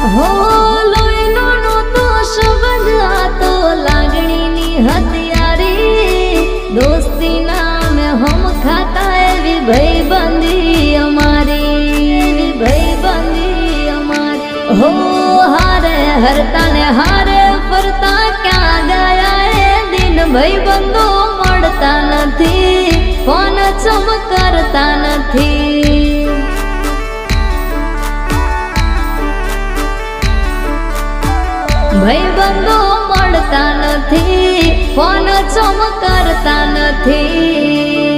હો લોહીનો નહોતો શબ્દ આ તો લાગણીની હથિયારી દોસ્તી નામે હમ ખાતા એવી ભાઈબંધી અમારી ભાઈબંધી અમારી હો હારે હરતા ને હારે ફરતા ક્યાં ગયા એ દિન ભાઈબંધો મળતા નથી ફોન ચમકરતા નથી ભાઈબંધો મળતા નથી ફોન ચમકરતા નથી